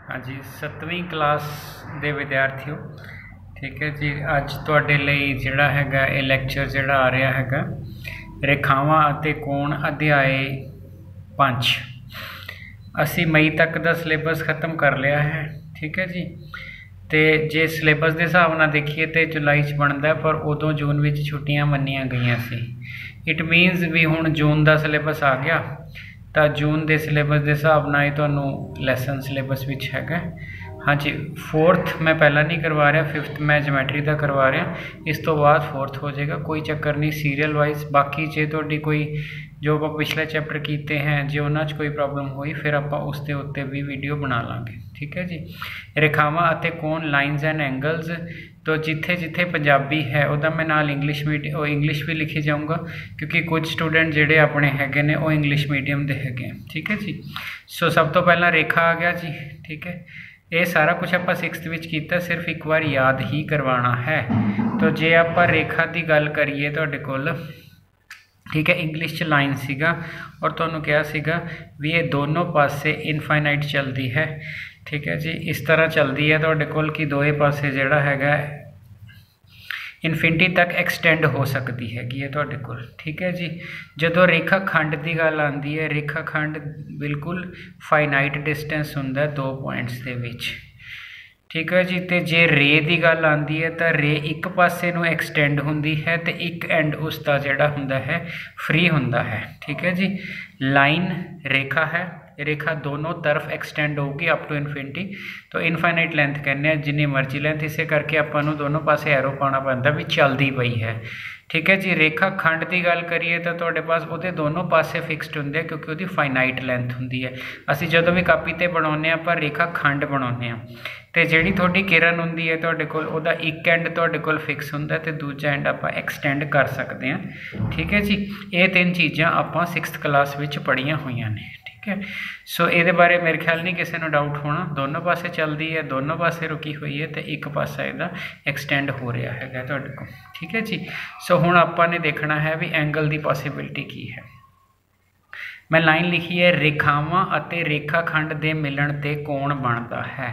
हाँ जी, 7वीं क्लास ਦੇ ਵਿਦਿਆਰਥੀਓ, ठीक है जी। ਅੱਜ ਤੁਹਾਡੇ ਲਈ ਜਿਹੜਾ ਹੈਗਾ ਇਹ ਲੈਕਚਰ ਜਿਹੜਾ ਆ ਰਿਹਾ ਹੈਗਾ ਰੇਖਾਵਾਂ ਅਤੇ ਕੋਣ ਅਧਿਆਏ 5। ਅਸੀਂ ਮਈ ਤੱਕ ਦਾ ਸਿਲੇਬਸ ख़त्म कर लिया है, ठीक है जी। तो जे सिलेबस के हिसाब ਨਾਲ देखिए तो जुलाई बनता है, पर उदों जून में छुट्टियां मनिया गई सी। इट मीनस भी हुण जून का सिलेबस आ गया, तो जून के सिलेबस के हिसाब ਨਾਲ ਤੁਹਾਨੂੰ लैसन सिलेबस विच हैगा। हाँ जी, 4th मैं पहला नहीं करवा रहा, 5th मैं जोमैट्री का करवा रहा, इस तो बाद 4th हो जाएगा, कोई चक्कर नहीं। सीरियल वाइज बाकी जे तुहाडी कोई जो आप पिछले चैप्टर किए हैं जो उन्होंने कोई प्रॉब्लम हुई फिर आप उसके उत्ते भी वीडियो बना लाँगे, ठीक है जी। रेखावां अते कोण लाइनस एंड एंगल्स, तो जिथे जिथे पंजाबी है वह मैं नाल इंग्लिश इंग्लिश भी लिखी जाऊँगा, क्योंकि कुछ स्टूडेंट जोड़े अपने हैगे ने वो इंग्लिश मीडियम के हैगे, ठीक है जी। सो सब तो पहला रेखा आ गया जी, ठीक है। ये सारा कुछ आप 6th विच कीता, सिर्फ एक बार याद ही करवाना है। तो जे आप रेखा की गल करिए तुहाडे कोल, ठीक है, इंग्लिश च लाइन सीगा और तुहानूं कहा सीगा भी ये दोनों पासे इनफाइनाइट चलती है, ठीक है जी। इस तरह चलती है तुहाडे कोल कि दोए पासे जिहड़ा हैगा इनफिनिटी तक एक्सटेंड हो सकती हैगी है तुहाडे कोल, ठीक है जी। जदों रेखा खंड की गल आती है, रेखा खंड बिल्कुल फाइनाइट डिस्टेंस हुंदा है 2 पॉइंट्स के विच, ठीक है जी। तो जे रे की गल आती है तो रे एक पासे नूं एक्सटेंड होंदी है तो एक एंड उसका जिहड़ा हुंदा है फ्री हुंदा है, ठीक है जी। लाइन रेखा है, रेखा दोनों तरफ एक्सटेंड होगी अप टू इनफिनिटी, तो इनफाइनाइट लेंथ कहने जिन्नी मर्जी लेंथ, इसे करके आपां दोनों पासे एरो पाना पैंदा भी चलती पई है, ठीक है जी। रेखा खंड की गल करिए तो तुहाडे पास उहदे दोनों पासे फिक्सड होंदे, क्योंकि उहदी फाइनाइट लेंथ होंदी है। असीं जदों भी कापी ते बनाउने आं पर रेखा खंड बनाउने आं, तो जिहड़ी तुहाडी किरण होंदी है तुहाडे कोल उहदा एक एंड तुहाडे कोल फिक्स हुंदा ते दूजा एंड आपां एक्सटेंड कर सकते हैं, ठीक है जी। ये 3 चीज़ां आपां 6th क्लास विच पढ़ियां होईयां ने, ठीक है। सो ये बारे मेरे ख्याल नहीं किसी को डाउट होना, दोनों पासे चलती है, दोनों पासे रुकी हुई है, तो एक पासा इसका एक्सटेंड हो रहा है तुहाडे कोल, ठीक है जी। सो हुण आपां ने देखना है भी एंगल की पॉसिबिलिटी की है। मैं लाइन लिखी है, रेखावां अते रेखा खंड के मिलन ते कोण बनता है,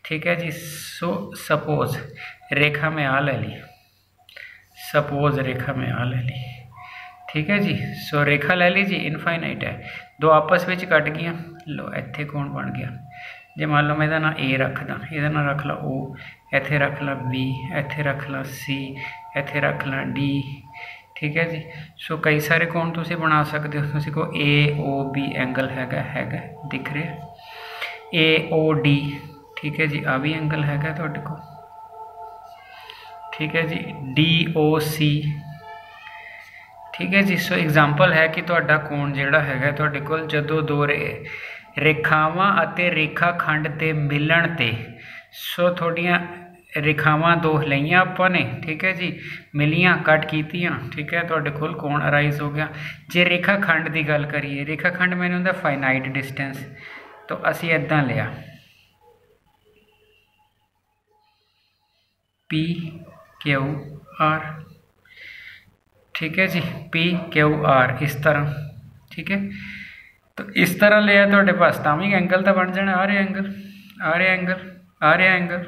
ठीक है जी। सो सपोज रेखा में आ ले ली, सपोज रेखा में आ ले ली, ठीक है जी। सो रेखा ले ली जी, इनफाइनाइट है, दो आपस में कट गई, लो इत्थे कौन बन गया। जे मान लो मैं इहदा नाम ए रखदा, इहदा नाम रख ला ओ, इत्थे रख ला बी, इत्थे रख ला सी, इत्थे रख ला डी, ठीक है जी। सो कई सारे कोण तुसीं बना सकते हो। तुसीं को ए ओ बी एंगल हैगा दिख रहा, ए ओ डी, ठीक है जी, आ भी एंगल हैगा तुहाडे कोल, ठीक है जी। डी ओ सी, ठीक है जी। सो एग्जाम्पल है कि तुहाडा कोण जिहड़ा हैगा तुहाडे कोल जदों दो रेखावां अते रेखा खंड ते मिलन ते, सो थोड़ियां रेखावां दो लईआं आपां ने, ठीक है जी, मिलियां कट कीतियां, ठीक है, तुहाडे कोल कोण अराइज हो गया। जे रेखा खंड की गल करिए, रेखा खंड मैंने हुंदा फाइनाइट डिस्टेंस, तो असीं इदां लिया पी क्यू आर, ठीक है जी, पी क्यू आर इस तरह, ठीक है। तो इस तरह लिया तो पास भी एंगल तो बन जाना, आ रहा एंगल, आ रहा एंगल, आ रहा एंगल।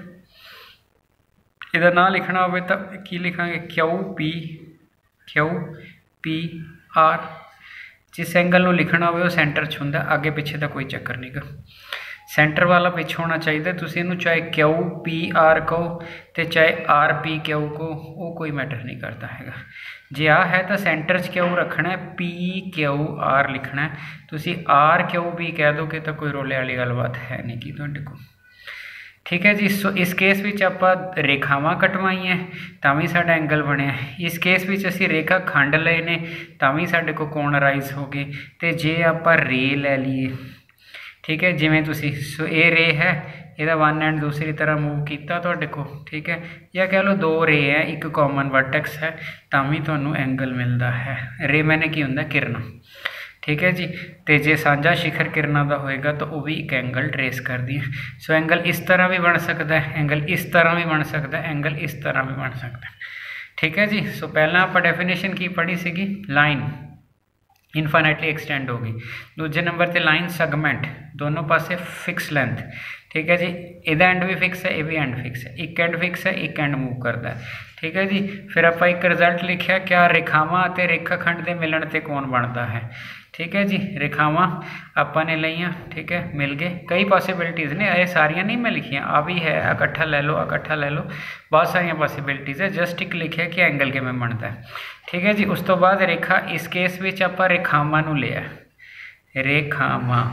इहदा ना लिखना हो तो की लिखांगे, क्यू पी आर। जिस एंगल को लिखना हो सेंटर च हुंदा, आगे पिछे का कोई चक्कर नहीं गा, सेंटर वाला पिछ होना चाहिए। तुसीं इहनूं चाहे क्यू पी आर कहो तो चाहे आर पी क्यू को, वो कोई मैटर नहीं करता हैगा। जे आ है तो सेंटर च क्यू रखना है, पी क्यू आर लिखना है। तुसीं आर क्यू भी कह दोगे तो कोई रोले वाली गलबात है नहीं कि तुहाडे कोल, ठीक है जी। सो इस केस विच आपां रेखावां कटवाई है तां साडा एंगल बनिया, इस केस विच असीं रेखा खंड लए ने तां साडे कोल कोण अराइज हो गए। तो जे आपां रे लै लीए, ठीक है, जिवें तुसीं, सो ये रे है, ਇਹਦਾ 1 एंड दूसरी तरह मूव किया तुहाडे को, ठीक है, या कह लो 2 रे है, एक कॉमन वर्टेक्स है, तां तुहानूं एंगल मिलता है। रे मैंने की हुंदा किरणा, ठीक है जी। तो जे साझा शिखर किरणा का होएगा तो वह भी एक एंगल ट्रेस कर दी है। सो एंगल इस तरह भी बन सकता है, एंगल इस तरह भी बन सकता है, एंगल इस तरह भी बन सकता है, ठीक है जी। सो पहला आप डेफिनेशन की पढ़ी सीगी, लाइन इनफाइनाइटली एक्सटेंड होगी। दूजे नंबर पर लाइन सैगमेंट, दोनों पासे फिक्स लेंथ, ठीक है जी। इहदा एंड भी फिक्स है, ये भी एंड फिक्स है, एक एंड फिक्स है, एक एंड मूव करता है, ठीक है जी। फिर आप एक रिजल्ट लिखा, क्या रेखावां ते रेखाखंड के मिलन ते कोण बनता है, ठीक है जी। रेखावां आपां ने लईआं, ठीक है, मिल गए। कई पॉसिबिलिटीज़ ने, ये सारियां नहीं मैं लिखियां, आ भी है, इकट्ठा ले लो, इकट्ठा ले लो, बहुत सारिया पॉसिबिलिटीज़ है। जस्ट एक लिखे कि एंगल किवें बनता है, ठीक है जी। उस तो बाद रेखा, इस केस में आपां रेखावां नूं लिया, रेखावां,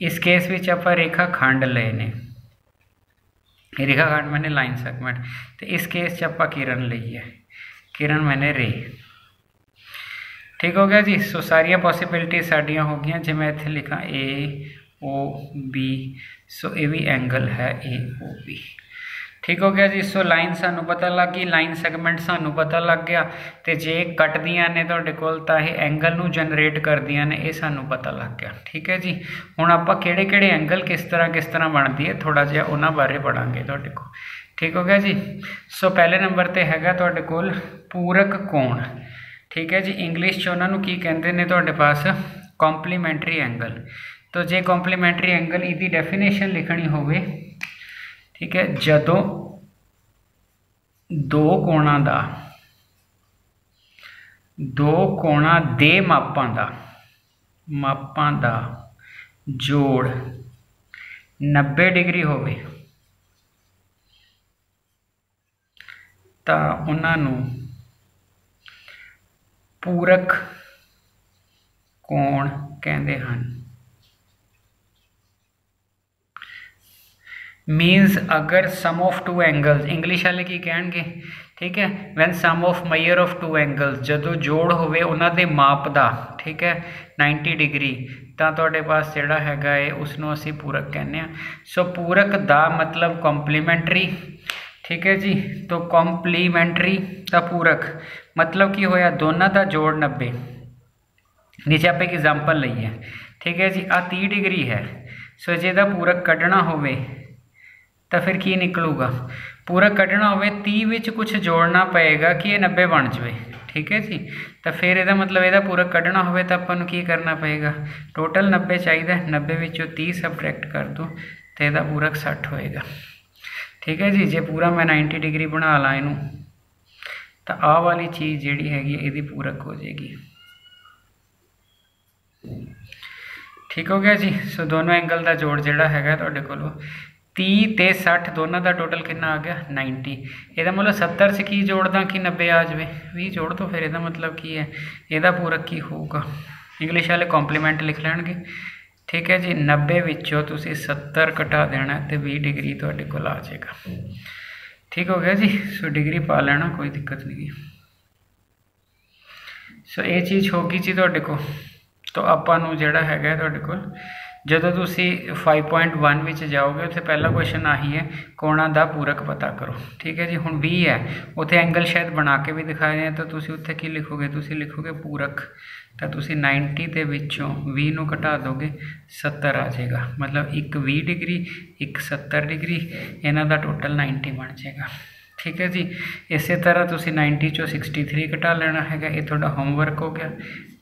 इस केस में आपां रेखा खंड लए ने, रेखा खंड मैंने लाइन सेगमेंट, तो इस केस च आपां किरण लई है, किरण मैंने रे, ठीक हो गया जी। सो सारिया पॉसिबिलिटी साड़ियाँ हो गई। जो मैं इत्थे लिखा ए ओ बी, सो ये भी एंगल है ए ओ बी, ठीक हो गया जी। सो लाइन सानू पता लग गई, लाइन सैगमेंट सानू पता लग गया, तो जे कटदियाँ ने तुहाडे कोल तां ये एंगल नू जनरेट करदियाँ ने, ये सानू पता लग गया, ठीक है जी। हुण आपां किहड़े-किहड़े एंगल किस तरह बनती है थोड़ा जिहा उन्हां बारे पढ़ांगे तुहाडे कोल, ठीक हो गया जी। सो पहले नंबर ते हैगा तुहाडे कोल पूरक कोण, ठीक है जी। इंग्लिश च उन्होंने की कहते हैं तुहाडे पास कॉम्पलीमेंटरी एंगल। तो जे कॉम्पलीमेंटरी एंगल इसकी डेफिनेशन लिखनी होवे, ठीक है, जदों दो कोणां दे मापां दा जोड़ 90 डिग्री होवे तां उन्हां नूं पूरक कोण कहते हैं। मीनस अगर sum of two angles, English वाले की कहेंगे, ठीक है, when sum of measure of two angles, जदों जोड़ होवे उन्हां दे माप दा, ठीक है, 90 डिग्री, तो तुहाडे पास जिहड़ा हैगा है उसनों असीं पूरक कहने आ। सो पूरक दा मतलब कॉम्पलीमेंटरी, ठीक है जी। तो कॉम्पलीमेंटरी का पूरक मतलब की होया दोनों का जोड़ 90। नीचे आप एक एग्जाम्पल लईए, ठीक है जी। आ 30 डिग्री है, सो जे दा पूरक कढ़ना होवे तो फिर की निकलूगा, पूरक कढ़ना होवे 30 विच कुछ जोड़ना पएगा कि ये 90 बन जाए, ठीक है जी। तो फिर यदा मतलब यदा पूरक कढ़ना होवे तो आपां नूं की करना पएगा, टोटल 90 चाहिए, 90 विचों 30 सबट्रैक्ट कर दो तो यदा पूरक 60 होएगा, ठीक है जी। जे पूरा मैं 90 डिग्री बना ला इनू तो आ वाली चीज़ जिहड़ी हैगी इहदी पूरक हो जाएगी, ठीक हो गया जी। सो दोनों एंगल का जोड़ जिहड़ा हैगा तुहाडे कोल 30 ते 60 दोनों का टोटल कितना आ गया 90। यदा मतलब 70 से की जोड़दा कि 90 आ जाए, 20 जोड़ दो, फिर यदा मतलब की है, यदा पूरक की होगा। इंग्लिश वाले कॉम्पलीमेंट लिख लैणगे, ठीक है जी। 90 विचों तुसीं 70 घटा देना तो 20 डिग्री तुहाडे कोल आ जाएगा, ठीक हो गया जी। सो डिग्री पा लेना, कोई दिक्कत नहीं। सो ये चीज़ होगी जी तुहाडे कोल। तो आपां नूं जिहड़ा हैगा तुहाडे कोल जदों तुसीं 5.1 विच जाओगे उत्थे पहला क्वेश्चन आही है कोणां दा पूरक पता करो, ठीक है जी। हुण 20 है, उत्थे एंगल शायद बना के भी दिखाए हैं, तो तुसीं उत्थे की लिखोगे, तुसीं लिखोगे पूरक, तो तुसीं 90 के विचों 20 नूं घटा दोगे 70 आ जाएगा, मतलब एक 20 डिग्री एक 70 डिग्री, इन्हां दा टोटल 90 बन जाएगा, ठीक है जी। इस तरह तुसीं 90 चों 63 घटा लेना हैगा, ये तुहाडा होमवर्क हो गया,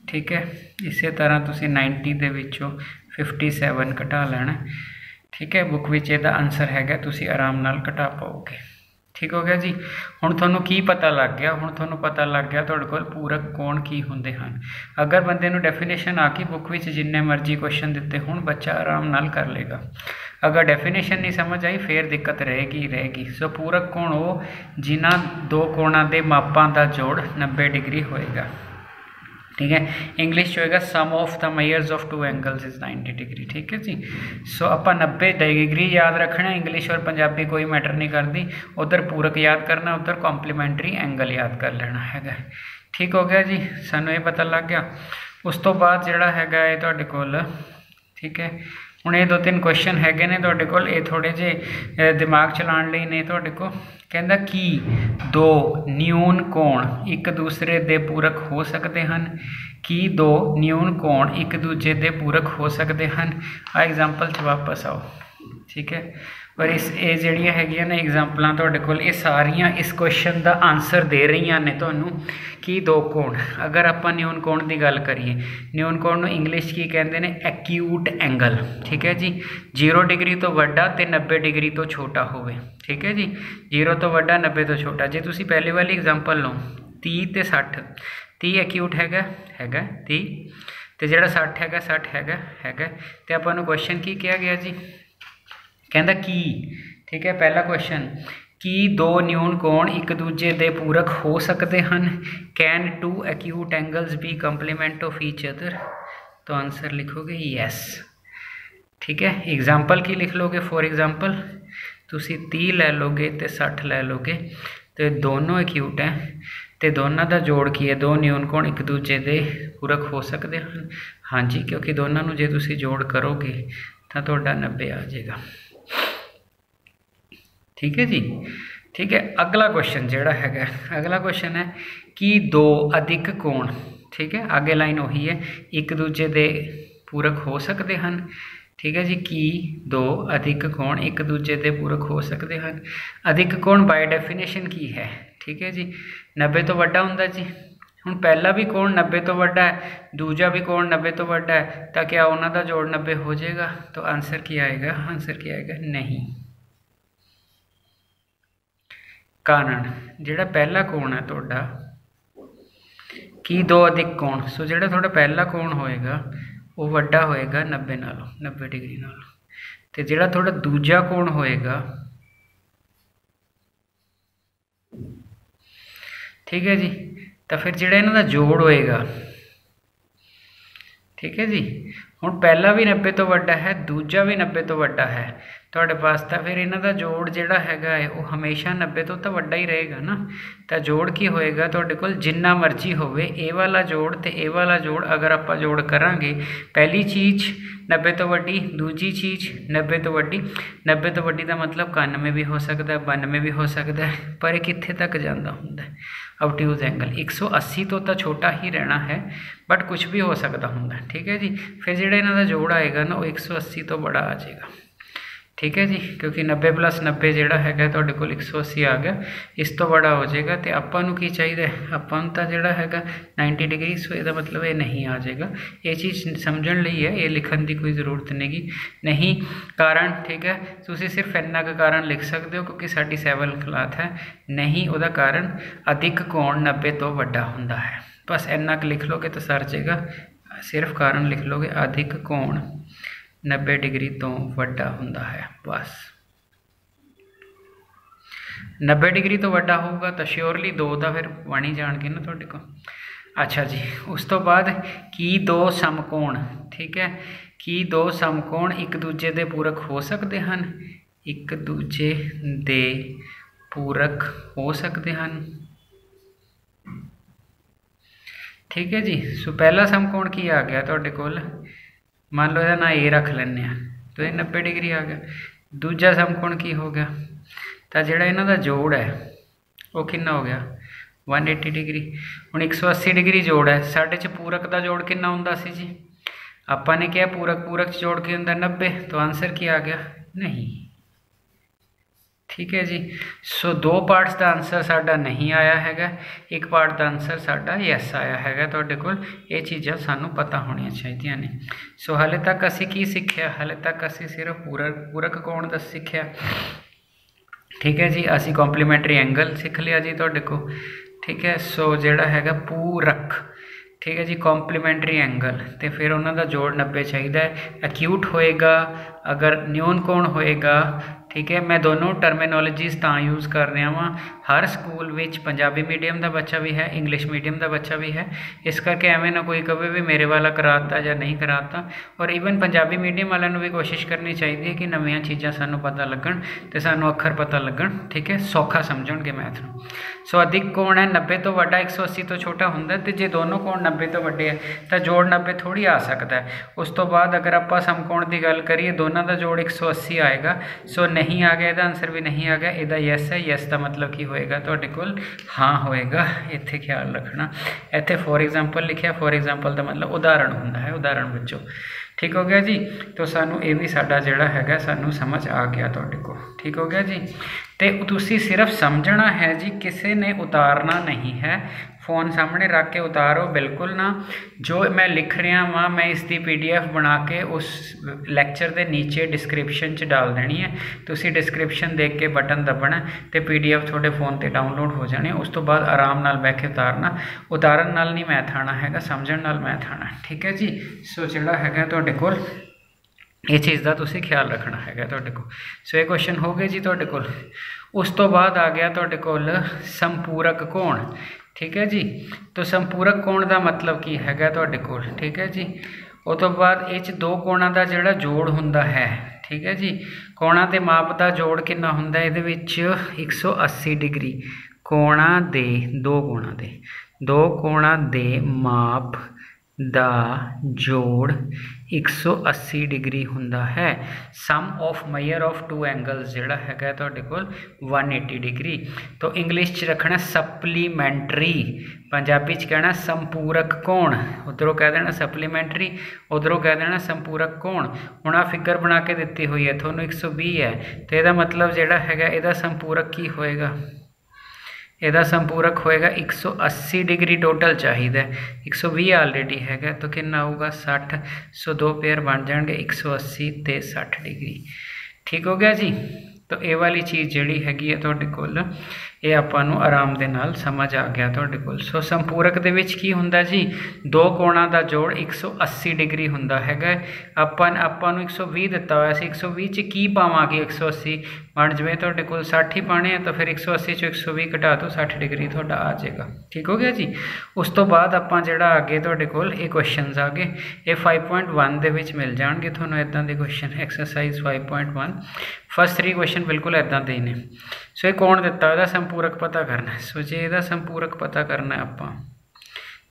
ठीक है। इस तरह तुसीं 90 दे विचों 57 घटा लेना, ठीक है। बुक विच इहदा आंसर हैगा, तुसीं आराम नाल घटा पाओगे, ठीक हो गया जी। हुण तुहानूं की पता लग गया, हुण तुहानूं पता लग गया तुहाडे कोल पूरक कोण की हुंदे हन। अगर बंदे नूं डेफिनेशन आ गई बुक विच जिन्ने मर्जी क्वेश्चन दिते हुण बच्चा आराम नाल कर लेगा। अगर डेफिनेशन नहीं समझ आई फिर दिक्कत रहेगी। सो पूरक कोण वो जिन्हां दो कोणां दे मापां दा जोड़ 90 डिग्री होएगा, ठीक है। इंग्लिश होएगा sum of the measures of two angles is 90 degree, ठीक है जी। सो आपां 90 डिग्री याद रखना, इंग्लिश और पंजाबी कोई मैटर नहीं करती, उधर पूरक याद करना, उधर कॉम्पलीमेंटरी एंगल याद कर लेना हैगा, ठीक हो गया जी। सानूं ये पता लग गया। उस तो बाद जिहड़ा हैगा ये तुहाडे कोल, ठीक है। हुण ये 2-3 क्वेश्चन हैगे ने तुहाडे कोल, ये थोड़े जे दिमाग चलाउण लई ने तुहाडे कोल। कहंदा कि दो न्यून कोण एक दूसरे दे पूरक हो सकते हैं, कि दो न्यून कोण एक दूजे दे पूरक हो सकते हैं। आ एग्जाम्पल च वापस आओ, ठीक है। और इस ये ਜਿਹੜੀਆਂ ਹੈਗੀਆਂ ਨੇ एग्जाम्पल ਤੁਹਾਡੇ ਕੋਲ ਇਹ ਸਾਰੀਆਂ ਇਸ क्वेश्चन ਦਾ आंसर दे रही ने ਤੁਹਾਨੂੰ कि दो कोण। अगर आप न्यून कोण की गल करिए, न्यून कोण ਨੂੰ इंग्लिश की कहते हैं एक्यूट एंगल। ठीक है जी, 0 डिग्री तो वड्डा ते 90 डिग्री तो छोटा होवे। ठीक है जी, 0 तो वड्डा 90 तो छोटा। जे तुसी पहले वाली एग्जाम्पल लो 30 ते 60, 30 एक्यूट हैगा 30 ते जिहड़ा 60 हैगा 60 हैगा ते आपां नूं क्वेश्चन की कहा गया जी, कहता की। ठीक है, पहला क्वेश्चन कि दो न्यून कोण एक दूजे दे पूरक हो सकते हैं। Can two acute angles be complement of each other. तो आंसर लिखोगे यस। ठीक है, एग्जाम्पल की लिख लोगे, फॉर एग्जाम्पल तुसी 30 लै लोगे तो 60 लै लोगे तो दोनों एक्यूट हैं तो दोनों का जोड़ की है, दो न्यून कोण एक दूजे दे पूरक हो सकते हैं। हाँ जी, क्योंकि दोनों जो तुसी जोड़ करोगे तो तुहाडा 90 आ जाएगा। ठीक है जी, ठीक है। अगला क्वेश्चन जोड़ा है, अगला क्वेश्चन है कि दो अधिक कोण, ठीक है, आगे लाइन वही है, एक दूजे दे पूरक हो सकते हैं। ठीक है जी, कि दो अधिक कोण एक दूजे दे पूरक हो सकते हैं। अधिक कोण बाय डेफिनेशन की है, ठीक है जी, 90 तो वड्डा हुंदा जी। हुण पहला भी कोण 90 तो वड्डा है, दूजा भी कोण 90 तो वड्डा है, तो क्या उन्हां दा जोड़ 90 हो जाएगा? तो आंसर क्या आएगा? आंसर क्या आएगा? नहीं। कारण जिहड़ा पहला कोण है तुहाडा कि दो अधिक कोण, सो जिहड़ा तुहाडा पहला कोण होएगा वो वड्डा होएगा 90 नालों, 90 डिग्री नालों, ते जिहड़ा तुहाडा दूजा कोण होएगा, ठीक है जी, तो फिर जिहड़ा इन्हां दा जोड़ होएगा, ठीक है जी, हुण पहला भी 90 तो वड्डा है, दूजा भी 90 तो वड्डा है तुहाडे पास, तो फिर इन्हां दा जोड़ जिहड़ा हैगा है वो हमेशा 90 तो वड्डा ही रहेगा ना। तो जोड़ की होएगा तुहाडे कोल जिन्ना मर्जी होवे, ए वाला जोड़ ते ए वाला जोड़ अगर आप जोड़ करांगे, पहली चीज़ 90 तो वड्डी, दूजी चीज़ 90 तो वड्डी। 90 तो वड्डी का मतलब 91 भी हो सकता है, 92 भी हो सकता है, पर कित्थे तक जाता हुंदा है ऑब्ट्यूज एंगल 180 तो छोटा ही रहना है, बट कुछ भी हो सकता हुंदा है। ठीक है जी, फिर जिहड़ा इन्हां दा जोड़ आएगा ना वो 180 तो बड़ा आ जाएगा। ठीक है जी, क्योंकि 90 + 90 जिहड़ा हैगा तुहाडे कोल 180 आ गया, इस तो बड़ा हो जाएगा। तो आपां नूं की चाहिए, आपां नूं तां जिहड़ा हैगा 90 डिग्री, सो इहदा मतलब ये नहीं आ जाएगा। ये चीज़ समझण लई है, ये लिखण की कोई ज़रूरत नहीं कारण। ठीक है, तुसीं सिर्फ इन्ना का कारण लिख सकते हो क्योंकि साडी 7th क्लास है, नहीं उहदा कारण अधिक कोण 90 तो वड्डा हुंदा है। बस इन्ना क लिख लोगे तो सर जाएगा, सिर्फ कारण लिख लोगे अधिक कोण 90 डिग्री तो वड्डा हुंदा है। बस 90 डिग्री तो वड्डा होगा तो श्योरली 2 तो फिर बन ही जाएंगे ना तुहाडे कोल। अच्छा जी, उस तो बाद कि दो समकोण, ठीक है, कि दो समकोण एक दूजे दे पूरक हो सकते हैं, एक दूजे दे पूरक हो सकते हैं। ठीक है जी, सो पहला समकोण की आ गया तुहाडे कोल, मान लो ना ए रख लें तो ये 90 डिग्री आ गया। दूजा समकोण की हो गया, तो जिहड़ा इन्हां दा जोड़ है वो कितना हो गया 180 डिग्री। हुण 180 डिग्री जोड़ है, साडे च पूरक का जोड़ कितना हुंदा सी जी, आपां ने कहा पूरक जोड़ की हुंदा 90, तो आंसर की आ गया नहीं। ठीक है जी, सो 2 पार्ट्स का आंसर साडा नहीं आया हैगा, एक पार्ट का आंसर साडा यस आया हैगा। तुहाडे कोल ये चीज़ां सानू पता होनियां चाहिदियां ने। सो हाले तक असीं की सीखिया, हाले तक असीं सिर्फ पूरक कोण दा सीखिया। ठीक है जी, असीं कॉम्पलीमेंट्री एंगल सीख लिया जी तुहाडे को। ठीक है, सो जिहड़ा हैगा पूरक, ठीक है जी, कॉम्पलीमेंट्री एंगल, तो फिर उन्हों का जोड़ 90 चाहिए। एक्यूट होएगा अगर न्यून कोण होएगा। ठीक है, मैं दोनों टर्मिनोलॉजीज तां यूज़ कर रहा वहाँ, हर स्कूल विच पंजाबी मीडियम का बच्चा भी है, इंग्लिश मीडियम का बच्चा भी है, इस करके एवें ना कोई कहे भी मेरे वाला कराता या नहीं कराता। और ईवन पंजाबी मीडियम वालों भी कोशिश करनी चाहिए कि नवीं चीज़ां सानू पता लगन, तो सानू अखर पता लगन। ठीक है, सौखा समझणगे मैथ नूं। सो अधिक कोण है 90 तो वड्डा 180 तो छोटा हुंदा, तो जे दोनों कोण 90 तो वड्डे है तो जोड़ 90 थोड़ी आ सकता है। उस तो बाद अगर आप समकोण की गल करिए, दोनों का जोड़ 180 आएगा। सो नहीं आ गया, इसका आंसर भी नहीं आ गया, इसका यस है। यस का मतलब की होएगा तुहाडे कोल हाँ होएगा। इत्थे ख्याल रखना, इत्थे फॉर एग्जाम्पल लिखिया, फॉर एग्जाम्पल का मतलब उदाहरण हुंदा है, उदाहरण बच्चों। ठीक हो गया जी। तो सानू ये भी साडा जिहड़ा हैगा सानू समझ आ गया तुहाडे कोल। ठीक हो गया जी। तो तुसी सिर्फ समझना है जी, किसी ने उतारना नहीं है। फोन सामने रख के उतारो बिल्कुल ना। जो मैं लिख रहा वहाँ मैं इसकी PDF बना के उस लैक्चर के नीचे डिस्क्रिप्शन च डाल देनी है। तुसी डिस्क्रिप्शन देख के बटन दबना तो PDF थोड़े फोन पर डाउनलोड हो जाने। उस तो बाद आराम नाल बैठ के उतारना। उतारन नाल नहीं मैथ आना हैगा, समझण नाल मैथ आना। ठीक है जी। सो जिहड़ा हैगा तुहाडे कोल ये चीज़ का तुसी ख्याल रखना हैगा तुहाडे कोल। सो ये क्वेश्चन हो गए जी तुहाडे कोल। उस तो बाद आ गया तुहाडे कोल संपूरक कोण। ठीक है जी। तो संपूरक कोण का मतलब की हैगा तुहाडे कोल। ठीक है जी। उस तो बाद इस दो कोणां का जिहड़ा जोड़ हुंदा है। ठीक है जी। कोणां ते माप का जोड़ कितना हुंदा है, इहदे विच 180 डिग्री कोणां दे दो कोणां दे माप दा जोड़ 180 डिग्री हुंदा है। Sum of measure of two angles जिहड़ा हैगा तुहाडे कोल 180 डिग्री। तो इंग्लिश च रखना सप्लीमेंटरी, पंजाबी च कहना संपूरक कोण। उधरों कह देना सप्लीमेंटरी, उधरों कह देना संपूरक कोण। हुण आ फिगर बना के दित्ती हुई है तुहानूं 120 है, तो इहदा मतलब जिहड़ा हैगा इहदा संपूरक की होएगा, ਇਹਦਾ संपूरक होएगा 180 डिग्री टोटल चाहिए। 120 ऑलरेडी हैगा तो कितना होगा 60। सो दो पेयर बन जाएंगे 180 ते 60 डिग्री। ठीक हो गया जी। तो ये वाली चीज़ जिहड़ी हैगी है तुहाडे कोल ये आपां नूं आराम दे नाल समझ आ गया तुहाडे कोल। सो संपूरक दे विच की हुंदा जी, दो कोणां दा जोड़ 180 डिग्री हुंदा हैगा। आपां नूं 120 दिता होया सी, 120 च की पावांगे 180 बन जवे तुहाडे कोल 60 ही पाने हैं, तो फिर 180 चो 120 घटा दो 60 डिग्री तुहाडा आ जाएगा। ठीक हो गया जी। उस तो बाद आपां जिहड़ा आगे तुहाडे कोल ये क्वेश्चनस आ गए, ये 5.1 दे विच मिल जाणगे तुहानूं इदां दे क्वेश्चन। एक्सरसाइज 5.1 फर्स्ट 3 क्वेश्चन बिल्कुल इदां दे ने। सो ये कौन दिता है, संपूरक पता करना है। सो जे इहदा संपूरक पता करना है आपां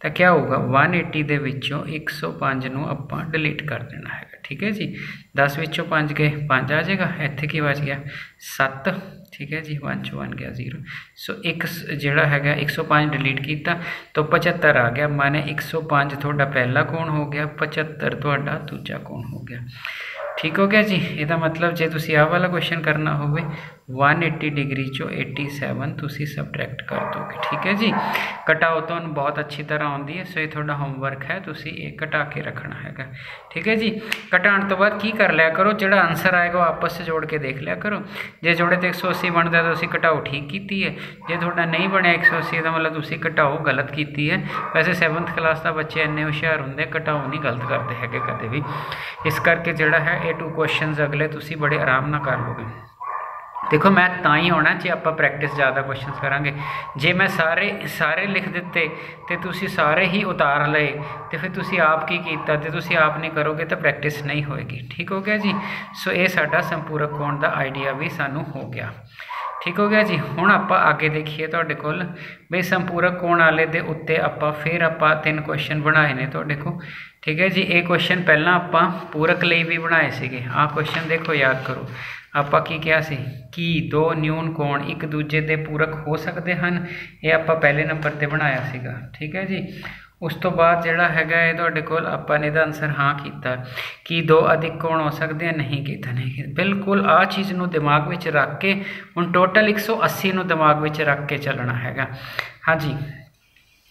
तो क्या होगा 180 दे विचों 105 नूं आपां डिलीट कर देना है। ठीक है जी। 10 विचों 5 गए 5 आ जाएगा, इत्थे की बच गया 7। ठीक है जी। 1 चो 1 गया 0। सो एक जिहड़ा हैगा 105 डिलीट किया तो 75 आ गया। माने 105 तुहाडा पहला कोण हो गया, 75 तुहाडा दूजा कोण हो गया। ठीक हो गया जी। इसका मतलब जे तुसी आह वाला क्वेश्चन करना होवे 180 डिग्री चो 87 तुसी सबट्रैक्ट कर दोगे। ठीक है जी। घटाओ तो बहुत अच्छी तरह आती है। सो ये थोड़ा होमवर्क है, तुसी ये घटा के रखना हैगा। ठीक है जी। घटाने तो बाद की कर लिया करो, जो आंसर आएगा वो आपस से जोड़ के देख लिया करो। जे जोड़े तो 180 बनता तो तुसी घटाओ ठीक की है, जे थोड़ा नहीं बनया 180 का मतलब तुसी घटाओ गलत की है। वैसे 7th क्लास का बच्चे इन्ने हुशियार होंगे, घटाओ नहीं गलत करते हैं कदे भी। इस करके जिहड़ा है ये 2 क्वेश्चन अगले तुसी बड़े आराम नाल कर लोगे। देखो मैथ तां ही होना जे आपां प्रैक्टिस ज़्यादा क्वेश्चन करांगे। जे मैं सारे लिख दिते तो तुसी सारे ही उतार लए तो फिर तुसी आप की कीता ते तुसी आप नहीं करोगे तो प्रैक्टिस नहीं होएगी। ठीक हो गया जी। सो ये साडा संपूरक कोण का आइडिया भी सानू हो गया। ठीक हो गया जी। हुण आपां आगे देखिए तुहाडे कोल बई संपूरक कोण वाले दे उत्ते आपां फिर आपां 3 क्वेश्चन बनाए ने तुहाडे कोल। ठीक है जी। ये क्वेश्चन पहला आपां पूरक लई भी बनाए सीगे। आ क्वेश्चन देखो याद करो आपां की कहा सी कि दो न्यून कोण एक दूजे दे पूरक हो सकते हैं। ये आपां पहले नंबर ते बनाया सीगा। ठीक है जी। उस तो बाद जिहड़ा हैगा ये तुहाडे कोल आपां ने इहदा आंसर हाँ कीता कि 2 अधिक कोण हो सकते हैं, नहीं कीता नहीं। बिल्कुल आ चीज़ नूं दिमाग विच रख के हुण टोटल 180 नूं दिमाग विच रख के चलना हैगा। हाँ जी।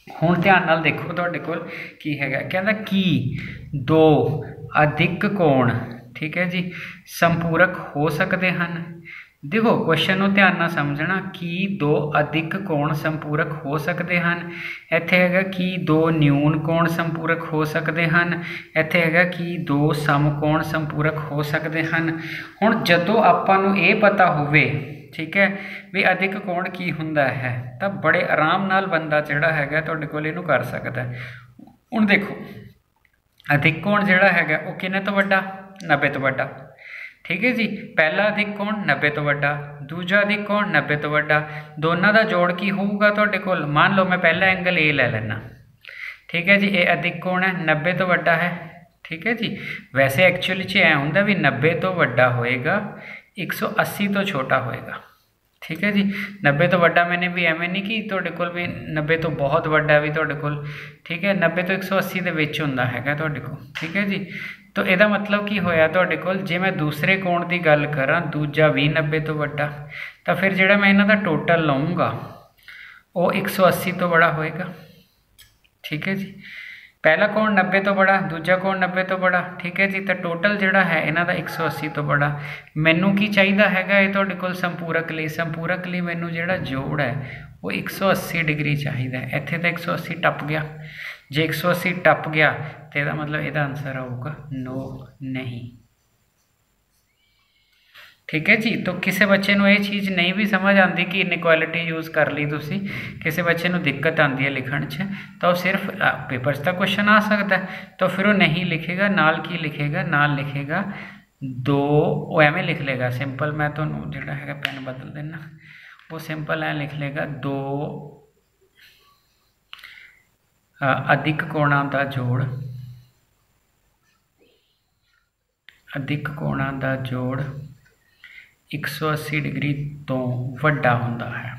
हुण ध्यान नाल देखो तुहाडे कोल की हैगा, कहंदा कि 2 अधिक कोण ठीक है जी संपूरक हो सकते हैं। देखो क्वेश्चन को ध्यान नाल समझना कि 2 अधिक कोण संपूरक हो सकते हैं। इत्थे हैगा कि 2 न्यून कोण संपूरक हो सकते हैं। इत्थे हैगा कि 2 समकोण संपूरक हो सकते हैं। हुण जदों आपां नूं ये पता होवे ठीक है भी अधिक कोण की हुंदा है तो बड़े आराम नाल बंदा जिहड़ा हैगा तुहाडे कोल इहनूं कर सकदा है। हुण देखो अधिक कोण जिहड़ा हैगा वो किन्ने तो वड्डा 90 तो वड्डा। ठीक है जी। पहला अधिक कोण 90 तो वड्डा, दूजा अधिक कोण 90 तो वड्डा। दोनों का जोड़ की होगा तुहाडे कोल। मान लो मैं पहला एंगल ए ले लेना। ठीक है जी। ये अधिक कोण है 90 तो वड्डा है। ठीक है जी। वैसे एक्चुअली च ऐ हुंदा भी 90 तो वड्डा होएगा 180 तो छोटा होएगा। ठीक है जी। 90 तो वड्डा मैंने भी एवं नहीं कि तुहाडे कोल भी 90 तो बहुत वड्डा भी तुहाडे कोल। ठीक है। 90 तो 180 दे विच हुंदा हैगा तुहाडे कोल। ठीक है जी। तो ਇਹਦਾ मतलब की होया ਤੁਹਾਡੇ ਕੋਲ ਜੇ मैं दूसरे कोण की गल करा दूजा भी 90 तो वड्डा तो फिर ਜਿਹੜਾ मैं इन्हां दा टोटल लऊँगा वो 180 तो बड़ा होएगा। ठीक है जी, पहला कोण 90 तो बड़ा, दूजा कोण 90 तो बड़ा। ठीक है जी, तो टोटल जिहड़ा है इन्हां दा 180 तो बड़ा। मैनू की चाहिदा हैगा ये तुहाडे कोल संपूरक लई मैनू जिहड़ा जोड़ है वो 180 डिग्री चाहिदा है। इत्थे तो 180 टप गया, जे 180 टप गया तो यदा मतलब यदा आंसर आऊगा नो नहीं। ठीक है जी, तो किसी बच्चे को यह चीज़ नहीं भी समझ आती कि इनइक्वालिटी यूज़ कर ली तुसी, किसी बच्चे को दिक्कत आती है लिखण च, तो सिर्फ पेपर च क्वेश्चन आ सकता है, तो फिर वो नहीं लिखेगा, नाल की लिखेगा, नाल लिखेगा 2, वो एवें लिख लेगा सिंपल। मैं तो जोड़ा है पेन बदल देना, वो सिंपल है लिख लेगा 2 अधिक कोणां दा जोड़, अधिक कोणां दा जोड़ 180 डिग्री तो वड्डा हुंदा है,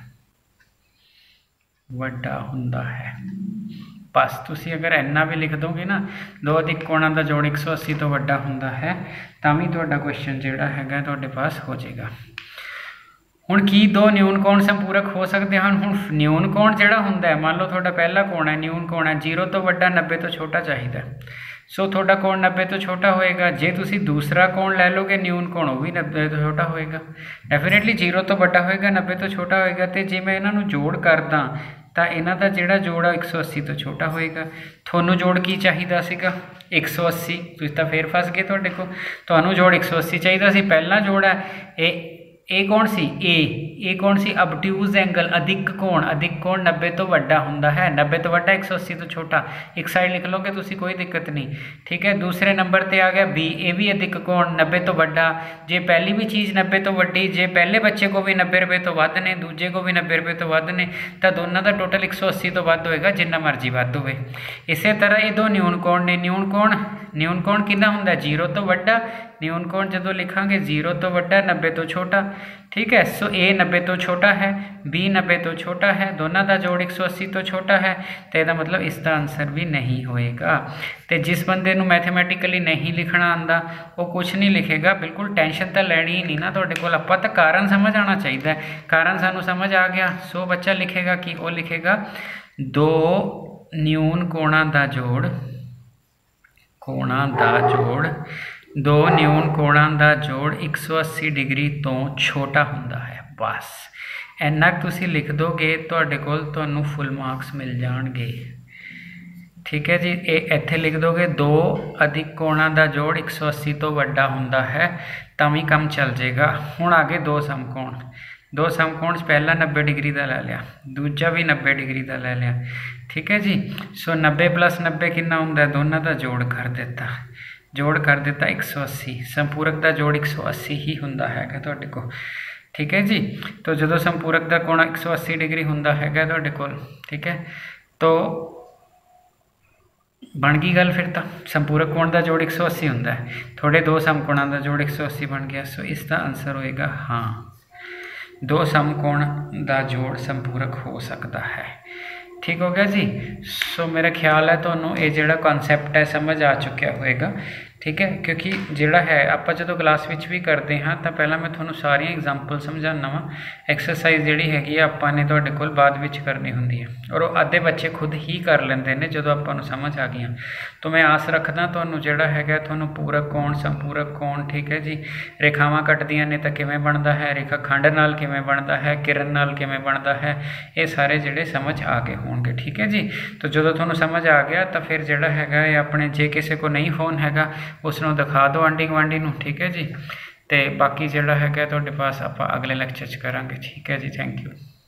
वड्डा हुंदा है। बस तुसी अगर इन्ना भी लिख दोगे ना 2 अधिक कोणां दा जोड़ 180 तो वड्डा हुंदा है, तां भी तुहाडा क्वेश्चन जिहड़ा हैगा तुहाडे पास हो जाएगा। हुण की 2 न्यून कोण संपूरक हो सकते हैं? हुण न्यून कोण जिहड़ा हुंदा है, मान लो तुहाडा पहला कोण है न्यून कोण है 0 तो वड्डा 90 तो छोटा चाहिए, सो तुहाडा कोण 90 तो छोटा होएगा। जे तुसी दूसरा कोण लै लोगे न्यून कोण वो भी 90 तो छोटा होएगा, डेफिनेटली 0 तो वड्डा होएगा 90 तो छोटा होएगा। तो जे मैं इन्हां नूं जोड़ करदा तो इन्हां दा जिहड़ा जोड़ आ 180 तो छोटा होएगा। तुहानूं जोड़ की चाहिदा सीगा 180, तुसीं तां फिर फस गए, तुहाडे कोल तुहानूं जोड़ 180 चाहिदा सी। पहला जोड़ है ए कौन सी ए कौन सी ऑब्ट्यूज एंगल अधिक कोण 90 तो वड्डा हुंदा है, 90 तो वड्डा 180 तो छोटा, एक साइड लिख लोगे तुसी कोई दिक्कत नहीं। ठीक है, दूसरे नंबर पे आ गया बी, ए भी अधिक कोण 90 तो वड्डा। जे पहली भी चीज़ 90 तो वड्डी, जे पहले बच्चे को भी 90 रुपये तो वध ने, दूजे को भी 90 रुपये तो वध ने, तो दोनों का टोटल 180 तो वध होएगा, जिन्ना मर्जी वध होवे। इसे तरह ये 2 न्यून कोण ने, न्यून कोण कितना हुंदा 0 तो वड्डा, न्यून कोण जदों लिखांगे 0 तो वड्डा 90 तो छोटा। ठीक है, सो ए 90 तो छोटा है, बी 90 तो छोटा है, दोनों का जोड़ 180 तो छोटा है, तो यदा मतलब इसका आंसर भी नहीं होएगा। तो जिस बंदे नूं मैथमेटिकली नहीं लिखना आंदा वो कुछ नहीं लिखेगा, बिल्कुल टेंशन तो लैनी ही नहीं ना तुहाडे कोल। आपां तां कारण समझ आना चाहिए, कारण सानूं समझ आ गया, सो बच्चा लिखेगा कि वो लिखेगा 2 न्यून कोणां दा जोड़, कोणां दा जोड़ 2 न्यून कोणां दा जोड़ 180 डिग्री तो छोटा हुंदा है। बस इन्ना तुसी लिख दोगे तुहाडे कोल तुहानूं फुल मार्क्स मिल जाणगे। ठीक है जी, ये इत्थे लिख दोगे 2 अधिक कोणां दा जोड़ 180 तो वड्डा हुंदा है, तां भी काम चल जाएगा। हुण आगे 2 समकोण, 2 समकोण पहला 90 डिग्री का लै लिया, दूजा भी 90 डिग्री का लै लिया। ठीक है जी, सो 90 + 90 कितना हुंदा है, दोनों का जोड़ कर दिता, जोड़ कर दिता 180, संपूरक का जोड़ 180 ही हुंदा हैगा तुहाडे कोल। ठीक है जी, तो जो संपूरक का कोण 180 डिग्री हुंदा हैगा तुहाडे कोल, ठीक है, तो बन गई गल। फिर तो संपूरक कोण का जोड़ 180 हुंदा है, थोड़े 2 समकोणां का जोड़ 180 बन गया। सो इसका आंसर होएगा हाँ, 2 समकोण का जोड़ संपूरक हो सकता है। ठीक हो गया जी। सो मेरा ख्याल है तुहानूं ये जिहड़ा कॉन्सैप्ट है समझ आ चुकिया होएगा। ठीक है, क्योंकि जिहड़ा है आपां जदों क्लास विच भी करते हाँ तो पहला मैं तुहानूं सारियां एग्जाम्पल समझाना वा, एक्सरसाइज जिहड़ी हैगी आपां ने तुहाडे कोल बाद विच करनी हुंदी है, और वो अद्धे बच्चे खुद ही कर लेंदे ने जदों आपां नूं समझ आ गईयां। तो मैं आस रखदा तुहानूं जिहड़ा हैगा तुहानूं पूरक कोण, संपूरक कोण, ठीक है जी, रेखावां कटदियां ने तां किवें बनदा है, रेखा खंड नाल किवें बनदा है, किरण नाल किवें बनदा है, ये सारे जिहड़े समझ आ गए होणगे। ठीक है जी, तो जदों तुहानूं समझ आ गया तो फिर जिहड़ा हैगा अपने जे किसी को नहीं फोन हैगा उसनों दिखा दो आंडी गवांडी नूं। ठीक है जी, तो बाकी जिहड़ा हैगा तुहाडे पास आपां अगले लैक्चर च करांगे। ठीक है जी, थैंक यू।